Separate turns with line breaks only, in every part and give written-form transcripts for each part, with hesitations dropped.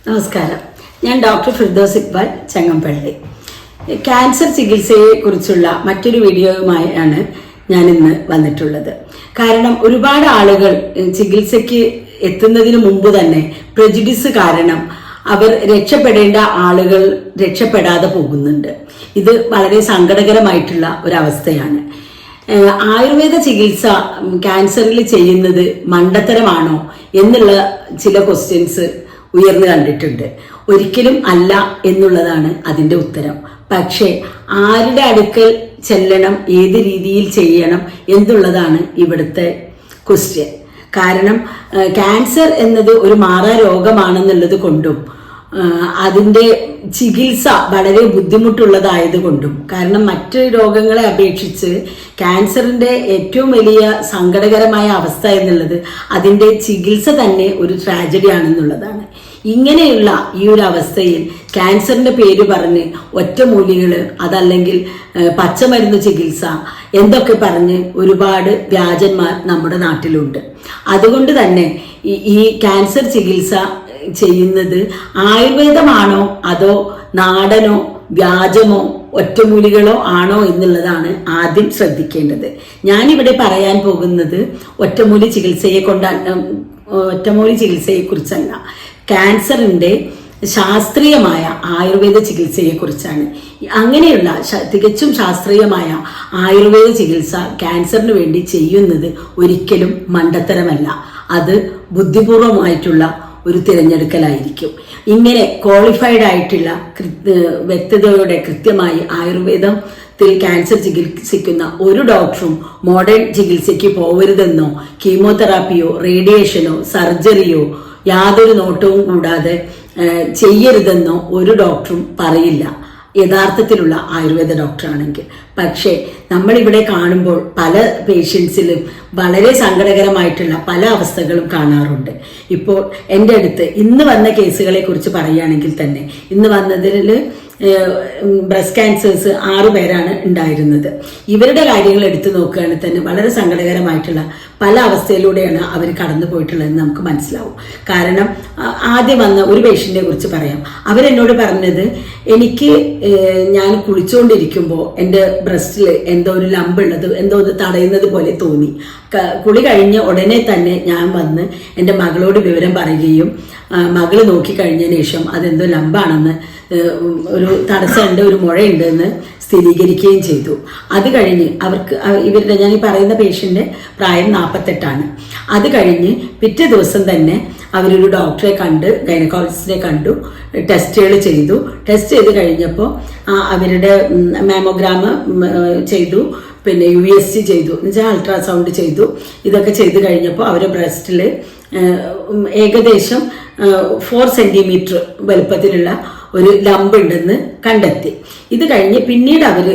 നമസ്കാരം. ഞാൻ doctor Firdous Iqbal, Changampally. Cancer ചികിത്സയെ കുറിച്ചുള്ള മറ്റൊരു വീഡിയോയുമായാണ് ഞാൻ ഇന്ന് വന്നിട്ടുള്ളത്. കാരണം ഒരുപാട് ആളുകൾ ചികിത്സയ്ക്ക് എത്തുന്നതിന് മുമ്പ് തന്നെ പ്രെജുഡിസ് കാരണം അവർ രക്ഷപ്പെടേണ്ട ആളുകൾ രക്ഷപ്പെടാതെ പോകുന്നുണ്ട്. ഇത് വളരെ സങ്കടകരമായിട്ടുള്ള ഒരവസ്ഥയാണ്. ആയുർവേദ ചികിത്സ ക്യാൻസറിൽ ചെയ്യുന്നത് മണ്ടത്തരമാണോ എന്നുള്ള ചില ക്വസ്റ്റ്യൻസ് ഉയർന്നു കണ്ടിട്ടുണ്ട്. ഒരിക്കലും അല്ല എന്നുള്ളതാണ് അതിൻ്റെ ഉത്തരം. പക്ഷേ ആരുടെ അടുക്കൽ ചെല്ലണം, ഏത് രീതിയിൽ ചെയ്യണം എന്നുള്ളതാണ് ഇവിടുത്തെ ക്വസ്റ്റ്യൻ. കാരണം ക്യാൻസർ എന്നത് ഒരു മാറാ രോഗമാണെന്നുള്ളത് കൊണ്ടും അതിൻ്റെ ചികിത്സ വളരെ ബുദ്ധിമുട്ടുള്ളതായതുകൊണ്ടും, കാരണം മറ്റ് രോഗങ്ങളെ അപേക്ഷിച്ച് ക്യാൻസറിൻ്റെ ഏറ്റവും വലിയ സങ്കടകരമായ അവസ്ഥ എന്നുള്ളത് അതിൻ്റെ ചികിത്സ തന്നെ ഒരു ട്രാജഡിയാണെന്നുള്ളതാണ്. ഇങ്ങനെയുള്ള ഈ ഒരു അവസ്ഥയിൽ ക്യാൻസറിൻ്റെ പേര് പറഞ്ഞ് ഒറ്റമൂലികൾ, അതല്ലെങ്കിൽ പച്ചമരുന്ന് ചികിത്സ എന്തൊക്കെ പറഞ്ഞ് ഒരുപാട് വ്യാജന്മാർ നമ്മുടെ നാട്ടിലുണ്ട്. അതുകൊണ്ട് തന്നെ ഈ ക്യാൻസർ ചികിത്സ ചെയ്യുന്നത് ആയുർവേദമാണോ അതോ നാടനോ വ്യാജമോ ഒറ്റമൂലികളോ ആണോ എന്നുള്ളതാണ് ആദ്യം ശ്രദ്ധിക്കേണ്ടത്. ഞാനിവിടെ പറയാൻ പോകുന്നത് ഒറ്റമൂലി ചികിത്സയെക്കുറിച്ചല്ല, ക്യാൻസറിൻ്റെ ശാസ്ത്രീയമായ ആയുർവേദ ചികിത്സയെക്കുറിച്ചാണ്. അങ്ങനെയുള്ള തികച്ചും ശാസ്ത്രീയമായ ആയുർവേദ ചികിത്സ ക്യാൻസറിന് വേണ്ടി ചെയ്യുന്നത് ഒരിക്കലും മണ്ടത്തരമല്ല, അത് ബുദ്ധിപൂർവമായിട്ടുള്ള ഒരു തിരഞ്ഞെടുക്കലായിരിക്കും. ഇങ്ങനെ ക്വാളിഫൈഡ് ആയിട്ടുള്ള വ്യക്തതയോടെ കൃത്യമായി ആയുർവേദത്തിൽ ക്യാൻസർ ചികിത്സിക്കുന്ന ഒരു ഡോക്ടറും മോഡേൺ ചികിത്സയ്ക്ക് പോകരുതെന്നോ കീമോതെറാപ്പിയോ റേഡിയേഷനോ സർജറിയോ യാതൊരു നോട്ടവും കൂടാതെ ചെയ്യരുതെന്നോ ഒരു ഡോക്ടറും പറയില്ല, യഥാർത്ഥത്തിലുള്ള ആയുർവേദ ഡോക്ടറാണെങ്കിൽ. പക്ഷേ നമ്മളിവിടെ കാണുമ്പോൾ പല പേഷ്യൻസിലും വളരെ സങ്കടകരമായിട്ടുള്ള പല അവസ്ഥകളും കാണാറുണ്ട്. ഇപ്പോൾ എൻ്റെ അടുത്ത് ഇന്ന് വന്ന കേസുകളെ കുറിച്ച് പറയുകയാണെങ്കിൽ തന്നെ, ഇന്ന് വന്നതിൽ ബ്രസ്റ്റ് ക്യാൻസേഴ്സ് 6 പേരാണ് ഉണ്ടായിരുന്നത്. ഇവരുടെ കാര്യങ്ങൾ എടുത്തു നോക്കുകയാണെങ്കിൽ തന്നെ വളരെ സങ്കടകരമായിട്ടുള്ള പല അവസ്ഥയിലൂടെയാണ് അവർ കടന്നു പോയിട്ടുള്ളതെന്ന് നമുക്ക് മനസ്സിലാവും. കാരണം ആദ്യം വന്ന ഒരു പേഷ്യൻറ്റിനെ കുറിച്ച് പറയാം. അവരെന്നോട് പറഞ്ഞത്, എനിക്ക് ഞാൻ കുളിച്ചുകൊണ്ടിരിക്കുമ്പോൾ എൻ്റെ ബ്രസ്റ്റിൽ എന്തോ ഒരു ലമ്പുള്ളത്, എന്തോ ഒന്ന് തടയുന്നത് പോലെ തോന്നി. കുളി കഴിഞ്ഞ് ഉടനെ തന്നെ ഞാൻ വന്ന് എൻ്റെ മകളോട് വിവരം പറയുകയും മകള് നോക്കിക്കഴിഞ്ഞതിന് ശേഷം അതെന്തോ ലംബാണെന്ന്, ഒരു തടസ്സമുണ്ട്, ഒരു മുഴയുണ്ട് എന്ന് സ്ഥിരീകരിക്കുകയും ചെയ്തു. അത് കഴിഞ്ഞ് ഇവരുടെ ഞാൻ ഈ പറയുന്ന പേഷ്യൻ്റെ പ്രായം 48. അത് കഴിഞ്ഞ് പിറ്റേ ദിവസം തന്നെ അവരൊരു ഡോക്ടറെ കണ്ട്, ഗൈനക്കോളജിസ്റ്റിനെ കണ്ടു, ടെസ്റ്റുകൾ ചെയ്തു. ടെസ്റ്റ് ചെയ്ത് കഴിഞ്ഞപ്പോൾ അവരുടെ മാമോഗ്രാം ചെയ്തു, പിന്നെ USG ചെയ്തു, എന്നുവെച്ചാൽ അൾട്രാസൗണ്ട് ചെയ്തു. ഇതൊക്കെ ചെയ്ത് കഴിഞ്ഞപ്പോൾ അവരുടെ ബ്രസ്റ്റിൽ ഏകദേശം 4 സെൻറ്റിമീറ്റർ വലുപ്പത്തിലുള്ള ഒരു ലംബ് ഉണ്ടെന്ന് കണ്ടെത്തി. ഇത് കഴിഞ്ഞ് പിന്നീട് അവർ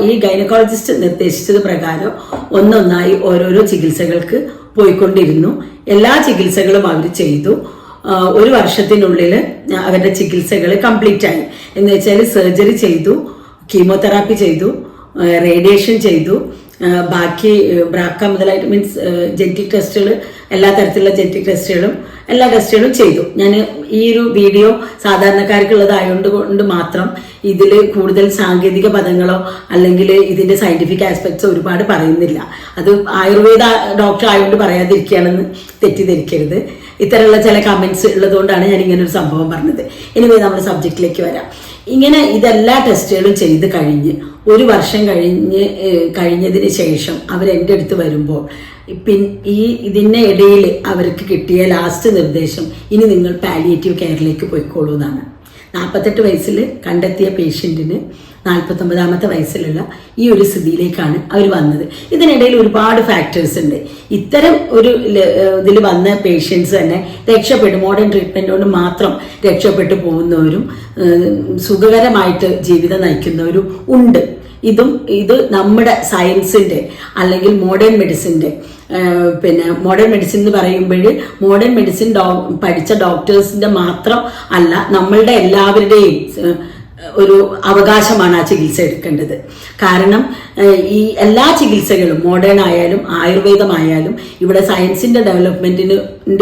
ഈ ഗൈനക്കോളജിസ്റ്റ് നിർദ്ദേശിച്ചത് പ്രകാരം ഒന്നൊന്നായി ഓരോരോ ചികിത്സകൾക്ക് പോയിക്കൊണ്ടിരുന്നു. എല്ലാ ചികിത്സകളും അവർ ചെയ്തു. 1 വർഷത്തിനുള്ളിൽ അവരുടെ ചികിത്സകൾ കംപ്ലീറ്റ് ആയി. എന്ന് വെച്ചാൽ സർജറി ചെയ്തു, കീമോതെറാപ്പി ചെയ്തു, റേഡിയേഷൻ ചെയ്തു, ബാക്കി ബ്രാക്ക മുതലായിട്ട് മീൻസ് ജെനറ്റിക് ടെസ്റ്റുകൾ, എല്ലാ തരത്തിലുള്ള ജെനറ്റിക് ടെസ്റ്റുകളും എല്ലാ ടെസ്റ്റുകളും ചെയ്തു. ഞാൻ ഈ ഒരു വീഡിയോ സാധാരണക്കാർക്കുള്ളതായതുകൊണ്ട് മാത്രം ഇതിൽ കൂടുതൽ സാങ്കേതിക പദങ്ങളോ അല്ലെങ്കിൽ ഇതിൻ്റെ സയൻറ്റിഫിക് ആസ്പെക്ട്സോ ഒരുപാട് പറയുന്നില്ല. അത് ആയുർവേദ ഡോക്ടർ ആയതുകൊണ്ട് പറയാതിരിക്കുകയാണെന്ന് തെറ്റിദ്ധരിക്കരുത്. ഇത്തരമുള്ള ചില കമൻസ് ഉള്ളതുകൊണ്ടാണ് ഞാൻ ഇങ്ങനെ ഒരു സംഭവം പറഞ്ഞത്. ഇനി നമ്മുടെ സബ്ജക്റ്റിലേക്ക് വരാം. ഇങ്ങനെ ഇതെല്ലാ ടെസ്റ്റുകളും ചെയ്ത് കഴിഞ്ഞ് 1 വർഷം കഴിഞ്ഞതിന് ശേഷം അവരെൻ്റെ അടുത്ത് വരുമ്പോൾ ഇതിൻ്റെ ഇടയിൽ അവർക്ക് കിട്ടിയ ലാസ്റ്റ് നിർദ്ദേശം, ഇനി നിങ്ങൾ പാലിയേറ്റീവ് കെയറിലേക്ക് പോയിക്കോളൂ എന്നാണ്. 48 വയസ്സിൽ കണ്ടെത്തിയ പേഷ്യൻറ്റിന് 49ാമത്തെ വയസ്സിലുള്ള ഈ ഒരു സ്ഥിതിയിലേക്കാണ് അവർ വന്നത്. ഇതിനിടയിൽ ഒരുപാട് ഫാക്ടേഴ്സ് ഉണ്ട്. ഇത്തരം ഒരു ഇതിൽ വന്ന പേഷ്യൻസ് തന്നെ രക്ഷപ്പെടും. മോഡേൺ ട്രീറ്റ്മെൻറ്റ് കൊണ്ട് മാത്രം രക്ഷപ്പെട്ടു പോകുന്നവരും സുഖകരമായിട്ട് ജീവിതം നയിക്കുന്നവരും ഉണ്ട്. ഇത് നമ്മുടെ സയൻസിൻ്റെ അല്ലെങ്കിൽ മോഡേൺ മെഡിസിൻ്റെ, പിന്നെ മോഡേൺ മെഡിസിൻ എന്ന് പറയുമ്പോൾ മോഡേൺ മെഡിസിൻ പഠിച്ച ഡോക്ടേഴ്സിൻ്റെ മാത്രം അല്ല, നമ്മളുടെ എല്ലാവരുടെയും ഒരു അവകാശമാണ് ആ ചികിത്സ എടുക്കേണ്ടത്. കാരണം ഈ എല്ലാ ചികിത്സകളും മോഡേൺ ആയാലും ആയുർവേദമായാലും ഇവിടെ സയൻസിന്റെ ഡെവലപ്മെന്റിന്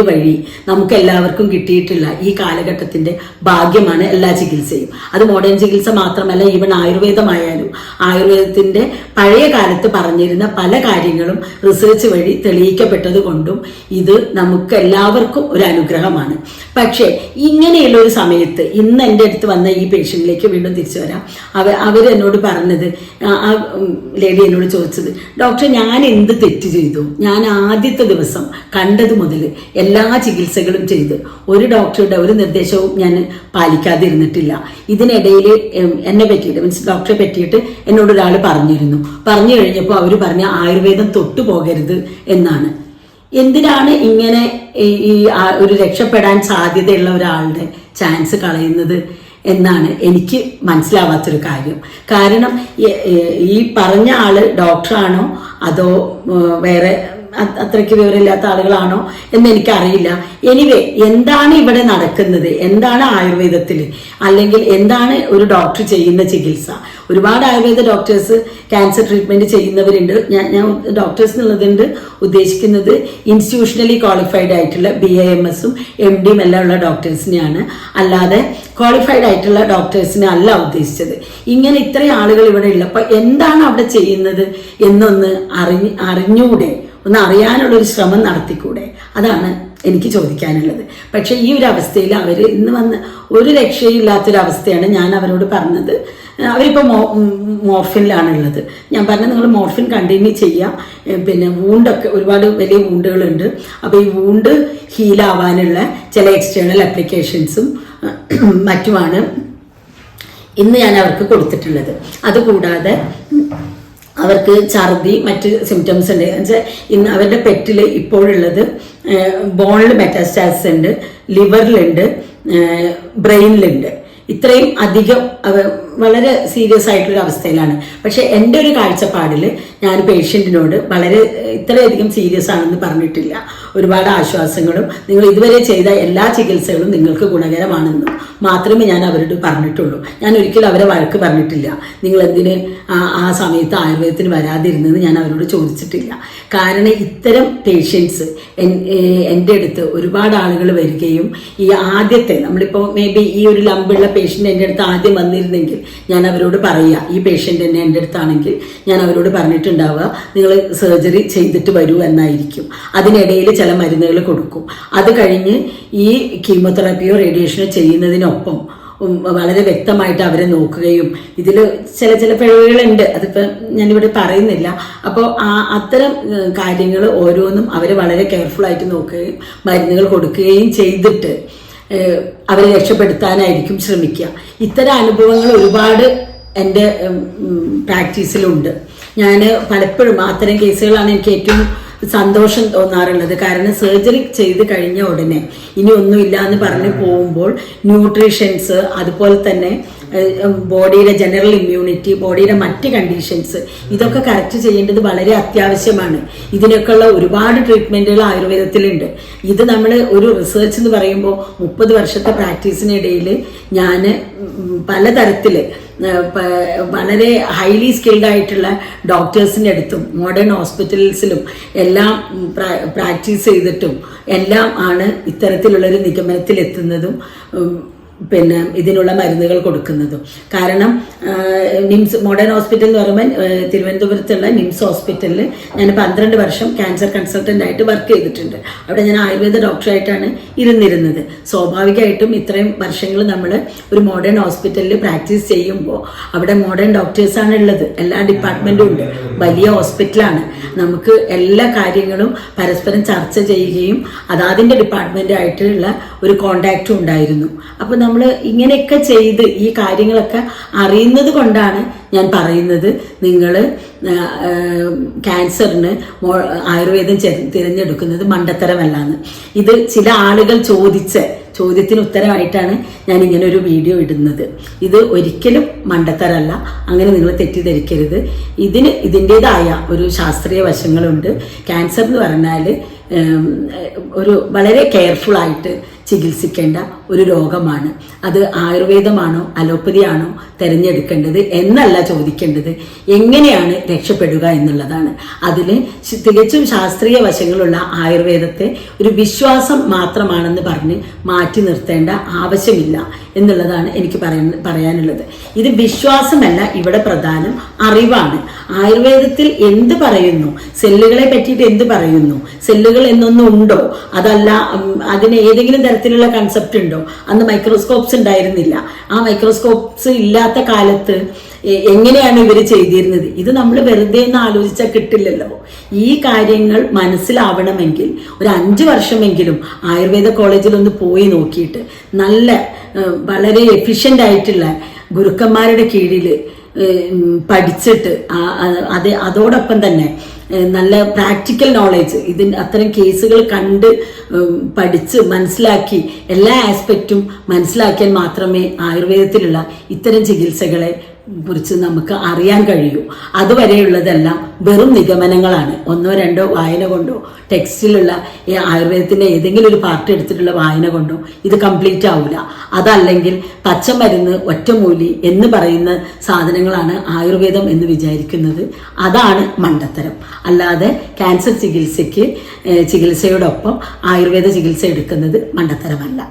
വഴി നമുക്ക് എല്ലാവർക്കും കിട്ടിയിട്ടുള്ള ഈ കാലഘട്ടത്തിന്റെ ഭാഗ്യമാണ് എല്ലാ ചികിത്സയും. അത് മോഡേൺ ചികിത്സ മാത്രമല്ല, ഈവൻ ആയുർവേദമായാലും ആയുർവേദത്തിന്റെ പഴയ കാലത്ത് പറഞ്ഞിരുന്ന പല കാര്യങ്ങളും റിസർച്ച് വഴി തെളിയിക്കപ്പെട്ടത് കൊണ്ടും ഇത് നമുക്ക് എല്ലാവർക്കും ഒരു അനുഗ്രഹമാണ്. പക്ഷേ ഇങ്ങനെയുള്ള ഒരു സമയത്ത് ഇന്ന് എൻ്റെ അടുത്ത് വന്ന ഈ പേഷ്യന്റിലേക്ക് വീണ്ടും തിരിച്ചു വരാം. അവരെന്നോട് പറഞ്ഞത്, ആ ലേഡി എന്നോട് ചോദിച്ചത്, ഡോക്ടർ ഞാൻ എന്ത് തെറ്റ് ചെയ്തു? ഞാൻ ആദ്യത്തെ ദിവസം കണ്ടത് മുതൽ എല്ലാ ചികിത്സകളും ചെയ്ത് ഒരു ഡോക്ടറുടെ ഒരു നിർദ്ദേശവും ഞാൻ പാലിക്കാതിരുന്നിട്ടില്ല. ഇതിനിടയിൽ എന്നെ പറ്റിയിട്ട് മീൻസ് ഡോക്ടറെ പറ്റിയിട്ട് എന്നോട് ഒരാൾ പറഞ്ഞു കഴിഞ്ഞപ്പോൾ അവർ പറഞ്ഞ ആയുർവേദം തൊട്ടു പോകരുത് എന്നാണ്. എന്തിനാണ് ഇങ്ങനെ ഈ ഒരു രക്ഷപ്പെടാൻ സാധ്യതയുള്ള ഒരാളുടെ ചാൻസ് കളയുന്നത് എന്നാണ് എനിക്ക് മനസ്സിലാവാത്തൊരു കാര്യം. കാരണം ഈ പറഞ്ഞ ആള് ഡോക്ടറാണോ അതോ വേറെ അത്രയ്ക്ക് വിവരമില്ലാത്ത ആളുകളാണോ എന്ന് എനിക്കറിയില്ല. എനിവേ, എന്താണ് ഇവിടെ നടക്കുന്നത്, എന്താണ് ആയുർവേദത്തിൽ, അല്ലെങ്കിൽ എന്താണ് ഒരു ഡോക്ടർ ചെയ്യുന്ന ചികിത്സ? ഒരുപാട് ആയുർവേദ ഡോക്ടേഴ്സ് ക്യാൻസർ ട്രീറ്റ്മെന്റ് ചെയ്യുന്നവരുണ്ട്. ഞാൻ ഡോക്ടേഴ്സ് എന്നുള്ളതുണ്ട് ഉദ്ദേശിക്കുന്നത് ഇൻസ്റ്റിറ്റ്യൂഷണലി ക്വാളിഫൈഡ് ആയിട്ടുള്ള BAMSഉം MDയും എല്ലാം ഉള്ള ഡോക്ടേഴ്സിനെയാണ്, അല്ലാതെ ക്വാളിഫൈഡ് ആയിട്ടുള്ള ഡോക്ടേഴ്സിനെ അല്ല ഉദ്ദേശിച്ചത്. ഇങ്ങനെ ഇത്രയും ആളുകൾ ഇവിടെ ഉള്ളപ്പോൾ എന്താണ് അവിടെ ചെയ്യുന്നത് എന്നൊന്ന് അറിഞ്ഞൂടെ, ഒന്ന് അറിയാനുള്ളൊരു ശ്രമം നടത്തിക്കൂടെ? അതാണ് എനിക്ക് ചോദിക്കാനുള്ളത്. പക്ഷെ ഈ ഒരു അവസ്ഥയിൽ അവർ ഇന്ന് വന്ന് ഒരു രക്ഷയില്ലാത്തൊരവസ്ഥയാണ്. ഞാൻ അവരോട് പറഞ്ഞത്, അവരിപ്പോൾ മോർഫിനിലാണുള്ളത്. ഞാൻ പറഞ്ഞത് നിങ്ങൾ മോർഫിൻ കണ്ടിന്യൂ ചെയ്യാം, പിന്നെ വൂണ്ടൊക്കെ ഒരുപാട് വലിയ വൂണ്ടുകളുണ്ട്, അപ്പോൾ ഈ വൂണ്ട് ഹീലാവാനുള്ള ചില എക്സ്റ്റേണൽ അപ്ലിക്കേഷൻസും മറ്റുമാണ് ഇന്ന് ഞാൻ അവർക്ക് കൊടുത്തിട്ടുള്ളത്. അതുകൂടാതെ അവർക്ക് ഛർദി മറ്റ് സിംറ്റംസ് ഉണ്ട്. എന്നുവെച്ചാൽ ഇന്ന് അവരുടെ പെറ്റിൽ ഇപ്പോഴുള്ളത് ബോണിൽ മെറ്റാസ്റ്റാസിസ് ഉണ്ട്, ലിവറിലുണ്ട്, ബ്രെയിനിലുണ്ട്. ഇത്രയും അധികം വളരെ സീരിയസ് ആയിട്ടുള്ള അവസ്ഥയിലാണ്. പക്ഷെ എൻ്റെ ഒരു കാഴ്ചപ്പാടിൽ ഞാൻ പേഷ്യൻറ്റിനോട് വളരെ ഇത്രയധികം സീരിയസ് ആണെന്ന് പറഞ്ഞിട്ടില്ല. ഒരുപാട് ആശ്വാസങ്ങളും നിങ്ങൾ ഇതുവരെ ചെയ്ത എല്ലാ ചികിത്സകളും നിങ്ങൾക്ക് ഗുണകരമാണെന്നും മാത്രമേ ഞാൻ അവരോട് പറഞ്ഞിട്ടുള്ളൂ. ഞാൻ ഒരിക്കലും അവരെ വഴക്ക് പറഞ്ഞിട്ടില്ല, നിങ്ങൾ എന്തിന് ആ സമയത്ത് ആയുർവേദത്തിന് വരാതിരുന്നത് ഞാൻ അവരോട് ചോദിച്ചിട്ടില്ല. കാരണം ഇത്തരം പേഷ്യൻസ് എൻ്റെ അടുത്ത് ഒരുപാട് ആളുകൾ വരികയും ഈ ആദ്യത്തെ നമ്മളിപ്പോൾ മേ ബി ഈ ഒരു ലംബുള്ള പേഷ്യൻ്റ് എൻ്റെ അടുത്ത് ആദ്യം വന്നിരുന്നെങ്കിൽ ഞാൻ അവരോട് പറയുക, ഈ പേഷ്യൻ്റ് തന്നെ എൻ്റെ അടുത്താണെങ്കിൽ ഞാൻ അവരോട് പറഞ്ഞിട്ടുണ്ടാവുക നിങ്ങൾ സർജറി ചെയ്തിട്ട് വരൂ എന്നായിരിക്കും. അതിനിടയിൽ ചില മരുന്നുകൾ കൊടുക്കും. അത് കഴിഞ്ഞ് ഈ കീമോതെറാപ്പിയോ റേഡിയേഷനോ ചെയ്യുന്നതിനൊപ്പം വളരെ വ്യക്തമായിട്ട് അവരെ നോക്കുകയും ഇതിൽ ചില പിഴവുകളുണ്ട്, അതിപ്പോൾ ഞാനിവിടെ പറയുന്നില്ല. അപ്പോൾ അത്തരം കാര്യങ്ങൾ ഓരോന്നും അവരെ വളരെ കെയർഫുള്ളായിട്ട് നോക്കുകയും മരുന്നുകൾ കൊടുക്കുകയും ചെയ്തിട്ട് അവരെ രക്ഷപ്പെടുത്താനായിരിക്കും ശ്രമിക്കുക. ഇത്തരം അനുഭവങ്ങൾ ഒരുപാട് എൻ്റെ പ്രാക്ടീസിലുണ്ട്. ഞാൻ പലപ്പോഴും അത്തരം കേസുകളാണ് എനിക്ക് ഏറ്റവും സന്തോഷം തോന്നാറുള്ളത്. കാരണം സർജറി ചെയ്ത് കഴിഞ്ഞ ഉടനെ ഇനി ഒന്നുമില്ല എന്ന് പറഞ്ഞ് പോകുമ്പോൾ ന്യൂട്രീഷൻസ്, അതുപോലെ തന്നെ ബോഡിയുടെ ജനറൽ ഇമ്മ്യൂണിറ്റി, ബോഡിയുടെ മറ്റ് കണ്ടീഷൻസ്, ഇതൊക്കെ കറക്റ്റ് ചെയ്യേണ്ടത് വളരെ അത്യാവശ്യമാണ്. ഇതിനൊക്കെയുള്ള ഒരുപാട് ട്രീറ്റ്മെൻറ്റുകൾ ആയുർവേദത്തിലുണ്ട്. ഇത് നമ്മൾ ഒരു റിസർച്ച് എന്ന് പറയുമ്പോൾ 30 വർഷത്തെ പ്രാക്ടീസിനിടയിൽ ഞാൻ പലതരത്തിൽ വളരെ ഹൈലി സ്കിൽഡ് ആയിട്ടുള്ള ഡോക്ടേഴ്സിൻ്റെ അടുത്തും മോഡേൺ ഹോസ്പിറ്റൽസിലും എല്ലാം പ്രാക്ടീസ് ചെയ്തിട്ടും എല്ലാം ആണ് ഇത്തരത്തിലുള്ളൊരു നിഗമനത്തിലെത്തുന്നതും പിന്നെ ഇതിനുള്ള മരുന്നുകൾ കൊടുക്കുന്നതും. കാരണം നിംസ് മോഡേൺ ഹോസ്പിറ്റൽ എന്ന് പറയുമ്പോൾ തിരുവനന്തപുരത്തുള്ള നിംസ് ഹോസ്പിറ്റലിൽ ഞാൻ 12 വർഷം ക്യാൻസർ കൺസൾട്ടൻ്റ് ആയിട്ട് വർക്ക് ചെയ്തിട്ടുണ്ട്. അവിടെ ഞാൻ ആയുർവേദ ഡോക്ടറായിട്ടാണ് ഇരുന്നിരുന്നത്. സ്വാഭാവികമായിട്ടും ഇത്രയും വർഷങ്ങൾ നമ്മൾ ഒരു മോഡേൺ ഹോസ്പിറ്റലിൽ പ്രാക്ടീസ് ചെയ്യുമ്പോൾ അവിടെ മോഡേൺ ഡോക്ടേഴ്സാണ് ഉള്ളത്, എല്ലാ ഡിപ്പാർട്ട്മെൻറ്റും ഉണ്ട്, വലിയ ഹോസ്പിറ്റലാണ്. നമുക്ക് എല്ലാ കാര്യങ്ങളും പരസ്പരം ചർച്ച ചെയ്യുകയും അതാതിൻ്റെ ഡിപ്പാർട്ട്മെൻറ്റായിട്ടുള്ള ഒരു കോണ്ടാക്റ്റും ഉണ്ടായിരുന്നു. അപ്പോൾ നമ്മൾ ഇങ്ങനെയൊക്കെ ചെയ്ത് ഈ കാര്യങ്ങളൊക്കെ അറിയുന്നത് കൊണ്ടാണ് ഞാൻ പറയുന്നത്, നിങ്ങൾ ക്യാൻസറിന് ആയുർവേദം തിരഞ്ഞെടുക്കുന്നത് മണ്ടത്തരമല്ലാന്ന്. ഇത് ചില ആളുകൾ ചോദിച്ച ചോദ്യത്തിന് ഉത്തരമായിട്ടാണ് ഞാൻ ഇങ്ങനെ ഒരു വീഡിയോ ഇടുന്നത്. ഇത് ഒരിക്കലും മണ്ടത്തരമല്ല, അങ്ങനെ നിങ്ങൾ തെറ്റിദ്ധരിക്കരുത്. ഇതിൻ്റെതായ ഒരു ശാസ്ത്രീയ വശങ്ങളുണ്ട്. ക്യാൻസർ എന്ന് പറഞ്ഞാൽ ഒരു വളരെ കെയർഫുള്ളായിട്ട് ചികിത്സിക്കേണ്ട ഒരു രോഗമാണ്. അത് ആയുർവേദമാണോ അലോപ്പതിയാണോ തിരഞ്ഞെടുക്കേണ്ടത് എന്നല്ല ചോദിക്കേണ്ടത്, എങ്ങനെയാണ് രക്ഷപ്പെടുക എന്നുള്ളതാണ്. അതിൽ തികച്ചും ശാസ്ത്രീയ വശങ്ങളുള്ള ആയുർവേദത്തെ ഒരു വിശ്വാസം മാത്രമാണെന്ന് പറഞ്ഞ് മാറ്റി നിർത്തേണ്ട ആവശ്യമില്ല എന്നുള്ളതാണ് എനിക്ക് പറയാനുള്ളത്. ഇത് വിശ്വാസമല്ല, ഇവിടെ പ്രധാനം അറിവാണ്. ആയുർവേദത്തിൽ എന്ത് പറയുന്നു, സെല്ലുകളെ പറ്റിയിട്ട് എന്ത് പറയുന്നു, സെല്ലുകൾ എന്നൊന്നും ഉണ്ടോ, അതല്ല അതിന് ഏതെങ്കിലും തരത്തിലുള്ള കൺസെപ്റ്റ് ഉണ്ടോ? അന്ന് മൈക്രോസ്കോപ്സ് ഉണ്ടായിരുന്നില്ല. ആ മൈക്രോസ്കോപ്സ് ഇല്ലാത്ത കാലത്ത് എങ്ങനെയാണ് ഇവർ ചെയ്തിരുന്നത്? ഇത് നമ്മൾ വെറുതെ ഒന്ന് ആലോചിച്ചാൽ കിട്ടില്ലല്ലോ. ഈ കാര്യങ്ങൾ മനസ്സിലാവണമെങ്കിൽ ഒരു 5 വർഷമെങ്കിലും ആയുർവേദ കോളേജിൽ ഒന്ന് പോയി നോക്കിയിട്ട് നല്ല വളരെ എഫിഷ്യൻ്റ് ആയിട്ടുള്ള ഗുരുക്കന്മാരുടെ കീഴിൽ പഠിച്ചിട്ട് അതോടൊപ്പം തന്നെ നല്ല പ്രാക്ടിക്കൽ നോളേജ്, അത്തരം കേസുകൾ കണ്ട് പഠിച്ച് മനസ്സിലാക്കി എല്ലാ ആസ്പെക്റ്റും മനസ്സിലാക്കിയാൽ മാത്രമേ ആയുർവേദത്തിലുള്ള ഇത്തരം ചികിത്സകളെ കുറിച്ച് നമുക്ക് അറിയാൻ കഴിയൂ. അതുവരെയുള്ളതെല്ലാം വെറും നിഗമനങ്ങളാണ്. 1 or 2 വായന കൊണ്ടോ ടെക്സ്റ്റിലുള്ള ആയുർവേദത്തിൻ്റെ ഏതെങ്കിലും ഒരു പാർട്ട് എടുത്തിട്ടുള്ള വായന കൊണ്ടോ ഇത് കംപ്ലീറ്റ് ആവില്ല. അതല്ലെങ്കിൽ പച്ചമരുന്ന് ഒറ്റമൂലി എന്ന് പറയുന്ന സാധനങ്ങളാണ് ആയുർവേദം എന്ന് വിചാരിക്കുന്നത്. അതാണ് മണ്ടത്തരം. അല്ലാതെ ക്യാൻസർ ചികിത്സയോടൊപ്പം ആയുർവേദ ചികിത്സ എടുക്കുന്നത് മണ്ടത്തരമല്ല.